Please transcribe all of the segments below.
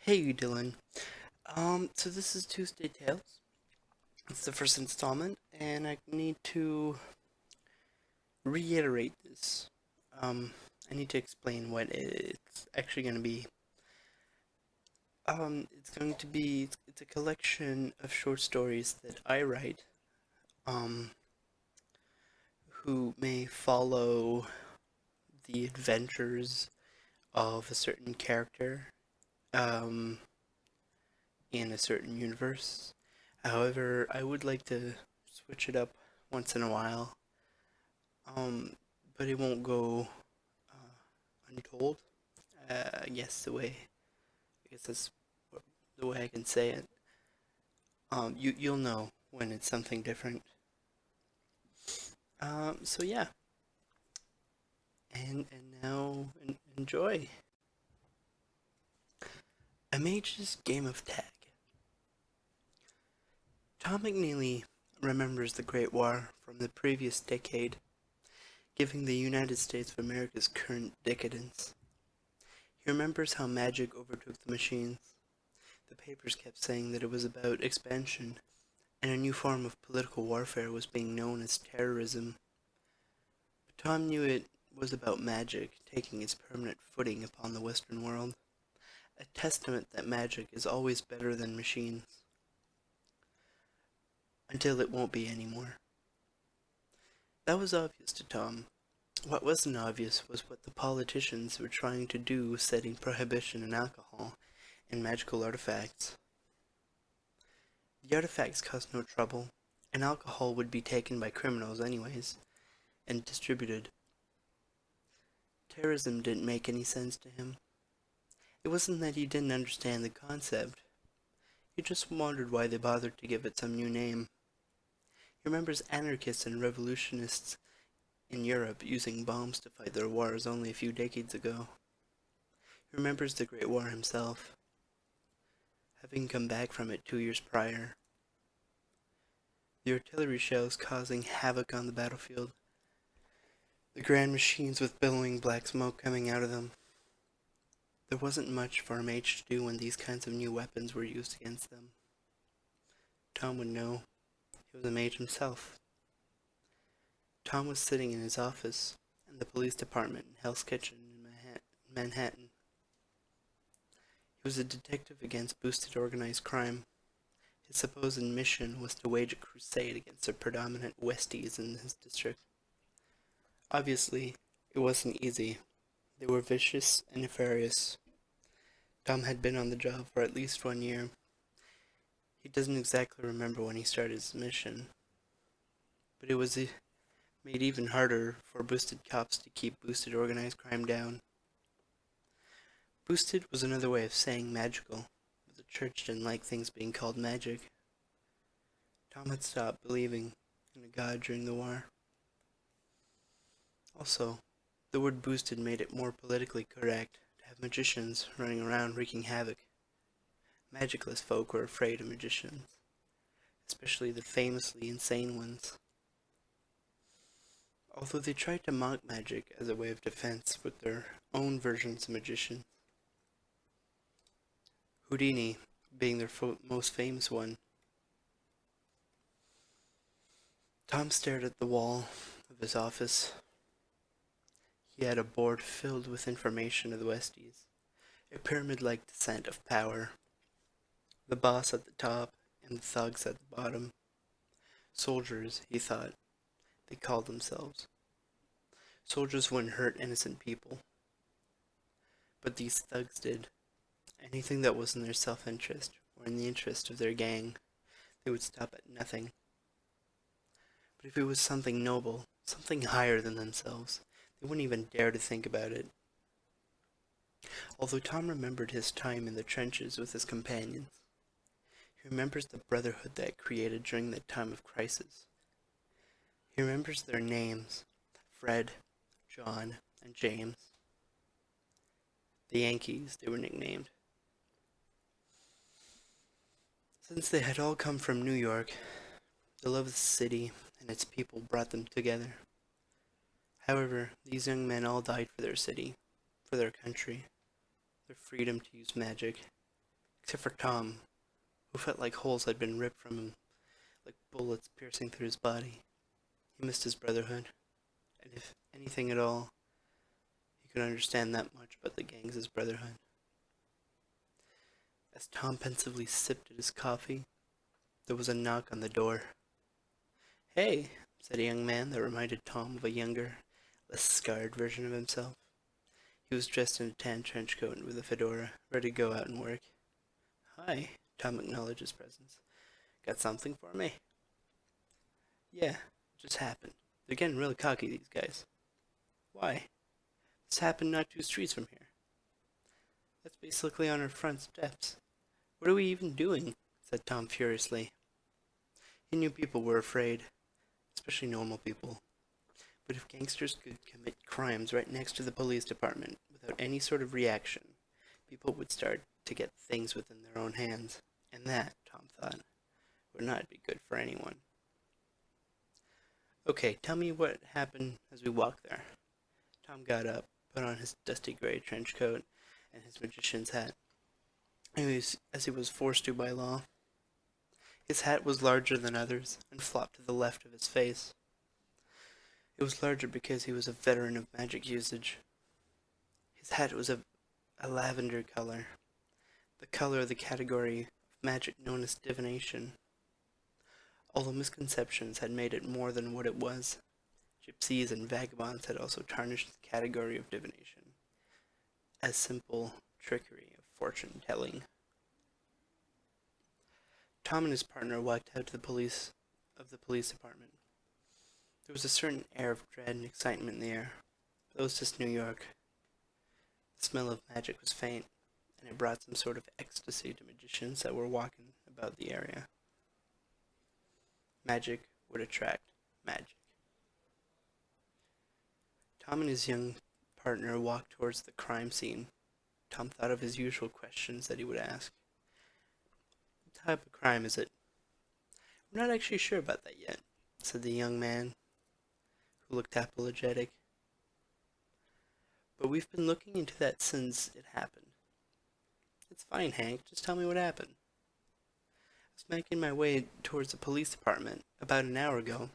Hey Dylan. So this is Tuesday Tales. It's the first installment, and I need to reiterate this. I need to explain what it's actually going to be. It's a collection of short stories that I write, um, who may follow the adventures of a certain character, um, in a certain universe. However, I would like to switch it up once in a while, um, but it won't go untold. I guess I guess that's the way I can say it. You'll know when it's something different. So yeah, and now enjoy a Mage's game of tag. Tom McNeely remembers the Great War from the previous decade, giving the United States of America's current decadence. He remembers how magic overtook the machines. The papers kept saying that it was about expansion, and a new form of political warfare was being known as terrorism. But Tom knew it was about magic taking its permanent footing upon the Western world, a testament that magic is always better than machines, until it won't be anymore. That was obvious to Tom. What wasn't obvious was what the politicians were trying to do setting prohibition on alcohol and magical artifacts. The artifacts caused no trouble, and alcohol would be taken by criminals anyways, and distributed. Terrorism didn't make any sense to him. It wasn't that he didn't understand the concept, he just wondered why they bothered to give it some new name. He remembers anarchists and revolutionists in Europe using bombs to fight their wars only a few decades ago. He remembers the Great War himself, having come back from it 2 years prior. The artillery shells causing havoc on the battlefield, the grand machines with billowing black smoke coming out of them. There wasn't much for a mage to do when these kinds of new weapons were used against them. Tom would know. He was a mage himself. Tom was sitting in his office in the police department in Hell's Kitchen in Manhattan. He was a detective against boosted organized crime. His supposed mission was to wage a crusade against the predominant Westies in his district. Obviously, it wasn't easy. They were vicious and nefarious. Tom had been on the job for at least 1 year. He doesn't exactly remember when he started his mission, but it was made even harder for boosted cops to keep boosted organized crime down. Boosted was another way of saying magical, but the church didn't like things being called magic. Tom had stopped believing in a god during the war. Also, the word boosted made it more politically correct to have magicians running around wreaking havoc. Magicless folk were afraid of magicians, especially the famously insane ones. Although they tried to mock magic as a way of defense with their own versions of magicians. Houdini being their most famous one. Tom stared at the wall of his office. He had a board filled with information of the Westies, a pyramid-like descent of power. The boss at the top and the thugs at the bottom. Soldiers, he thought, they called themselves. Soldiers wouldn't hurt innocent people. But these thugs did. Anything that was in their self-interest, or in the interest of their gang, they would stop at nothing. But if it was something noble, something higher than themselves, they wouldn't even dare to think about it. Although Tom remembered his time in the trenches with his companions, he remembers the brotherhood that created during that time of crisis. He remembers their names, Fred, John, and James. The Yankees, they were nicknamed. Since they had all come from New York, the love of the city and its people brought them together. However, these young men all died for their city, for their country, their freedom to use magic. except for Tom, who felt like holes had been ripped from him, like bullets piercing through his body. He missed his brotherhood, and if anything at all, he could understand that much about the gangs' brotherhood. As Tom pensively sipped at his coffee, there was a knock on the door. "Hey," said a young man that reminded Tom of a younger, less scarred version of himself. He was dressed in a tan trench coat and with a fedora, ready to go out and work. "Hi," Tom acknowledged his presence. "Got something for me?" "Yeah, it just happened. They're getting really cocky, these guys." "Why?" "This happened not 2 streets from here." "That's basically on our front steps. What are we even doing?" said Tom furiously. He knew people were afraid, especially normal people. But if gangsters could commit crimes right next to the police department without any sort of reaction, people would start to get things within their own hands. And that, Tom thought, would not be good for anyone. "Okay, tell me what happened as we walked there." Tom got up, put on his dusty gray trench coat and his magician's hat, as he was forced to by law. His hat was larger than others and flopped to the left of his face. It was larger because he was a veteran of magic usage. His hat was a lavender color, the color of the category of magic known as divination. All the misconceptions had made it more than what it was. Gypsies and vagabonds had also tarnished the category of divination as simple trickery of fortune-telling. Tom and his partner walked out to the police department. There was a certain air of dread and excitement in the air, but it was just New York. The smell of magic was faint, and it brought some sort of ecstasy to magicians that were walking about the area. Magic would attract magic. Tom and his young partner walked towards the crime scene. Tom thought of his usual questions that he would ask. "What type of crime is it?" "We're not actually sure about that yet," said the young man, who looked apologetic. "But we've been looking into that since it happened." "It's fine, Hank. Just tell me what happened." "I was making my way towards the police department about an hour ago,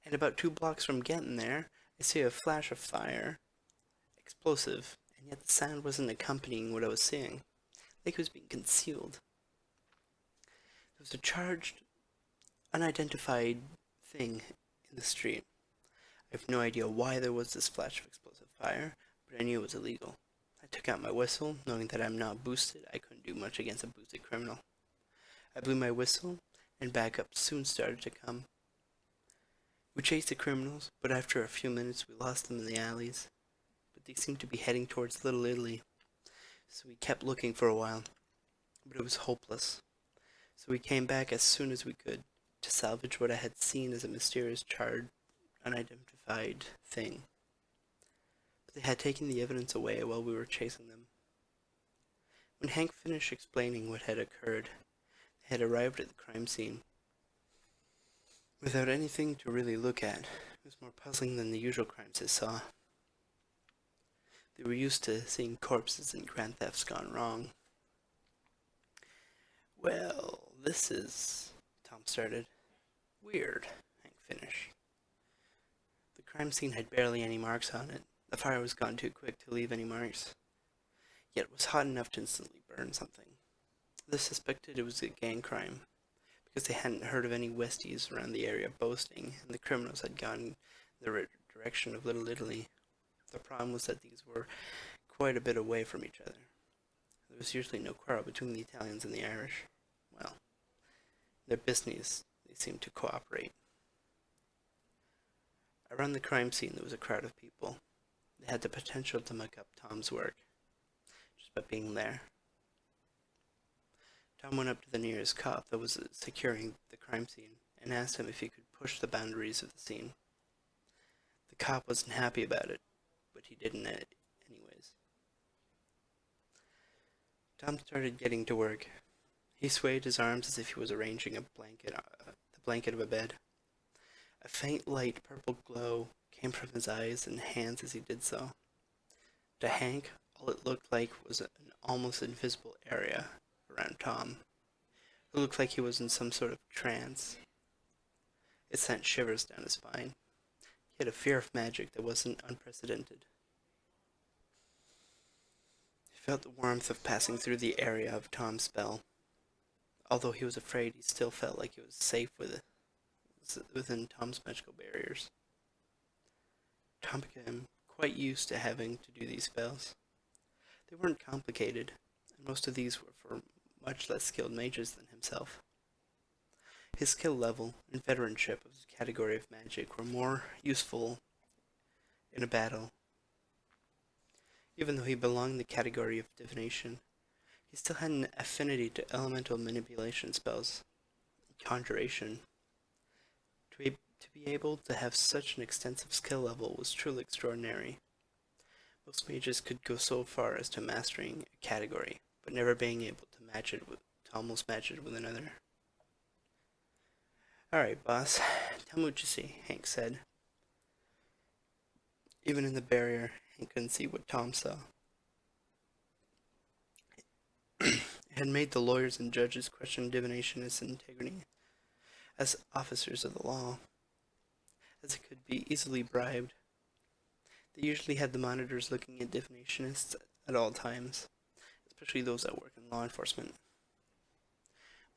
and about 2 blocks from getting there, I see a flash of fire, explosive, and yet the sound wasn't accompanying what I was seeing, like it was being concealed. There was a charged, unidentified thing in the street. I have no idea why there was this flash of explosive fire, but I knew it was illegal. I took out my whistle, knowing that I'm not boosted. I couldn't do much against a boosted criminal. I blew my whistle, and backup soon started to come. We chased the criminals, but after a few minutes we lost them in the alleys. But they seemed to be heading towards Little Italy, so we kept looking for a while, but it was hopeless. So we came back as soon as we could to salvage what I had seen as a mysterious, charred, unidentified thing. But they had taken the evidence away while we were chasing them. When Hank finished explaining what had occurred, they had arrived at the crime scene. Without anything to really look at, it was more puzzling than the usual crimes they saw. They were used to seeing corpses and grand thefts gone wrong. "Well, this is," Tom started. "Weird," Hank finished. The crime scene had barely any marks on it. The fire was gone too quick to leave any marks, yet it was hot enough to instantly burn something. They suspected it was a gang crime, because they hadn't heard of any Westies around the area boasting, and the criminals had gone in the direction of Little Italy. The problem was that these were quite a bit away from each other. There was usually no quarrel between the Italians and the Irish. Well, in their business, they seemed to cooperate. Around the crime scene there was a crowd of people. They had the potential to muck up Tom's work, just by being there. Tom went up to the nearest cop that was securing the crime scene and asked him if he could push the boundaries of the scene. The cop wasn't happy about it, but he didn't anyways. Tom started getting to work. He swayed his arms as if he was arranging the blanket of a bed. A faint light purple glow came from his eyes and hands as he did so. To Hank, all it looked like was an almost invisible area, around Tom, who looked like he was in some sort of trance. It sent shivers down his spine. He had a fear of magic that wasn't unprecedented. He felt the warmth of passing through the area of Tom's spell. Although he was afraid, he still felt like he was safe within Tom's magical barriers. Tom became quite used to having to do these spells. They weren't complicated, and most of these were for much less skilled mages than himself. His skill level and veteranship of his category of magic were more useful in a battle. Even though he belonged in the category of divination, he still had an affinity to elemental manipulation spells, conjuration. To be able to have such an extensive skill level was truly extraordinary. Most mages could go so far as to mastering a category, but never being able to almost match it with another. "Alright, boss, tell me what you see," Hank said. Even in the barrier, Hank couldn't see what Tom saw. It had made the lawyers and judges question divinationists' integrity as officers of the law, as it could be easily bribed. They usually had the monitors looking at divinationists at all times, especially those that work in law enforcement.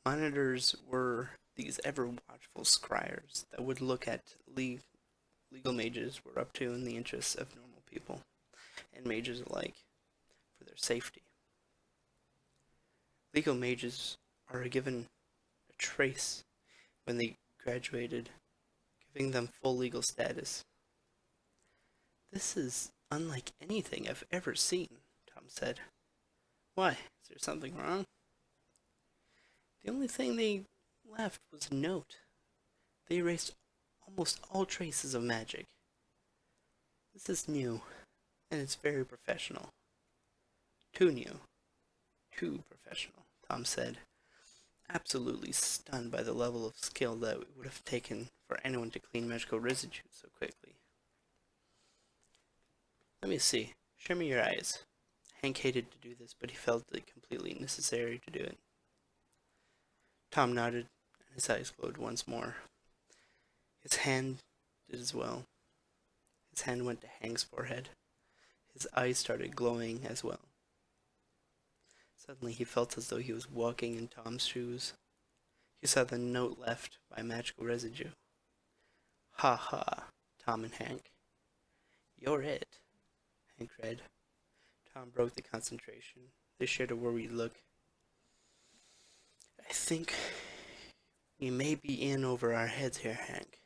Monitors were these ever-watchful scryers that would look at legal mages were up to in the interests of normal people, and mages alike, for their safety. Legal mages are given a trace when they graduated, giving them full legal status. "This is unlike anything I've ever seen," Tom said. "Why, is there something wrong?" "The only thing they left was a note. They erased almost all traces of magic. This is new, and it's very professional." "Too new. Too professional," Tom said, absolutely stunned by the level of skill that it would have taken for anyone to clean magical residue so quickly. "Let me see. Show me your eyes." Hank hated to do this, but he felt it completely necessary to do it. Tom nodded, and his eyes glowed once more. His hand did as well. His hand went to Hank's forehead. His eyes started glowing as well. Suddenly he felt as though he was walking in Tom's shoes. He saw the note left by magical residue. "Ha ha, Tom and Hank. You're it," Hank read. Tom broke the concentration. They shared a worried look. "I think we may be in over our heads here, Hank.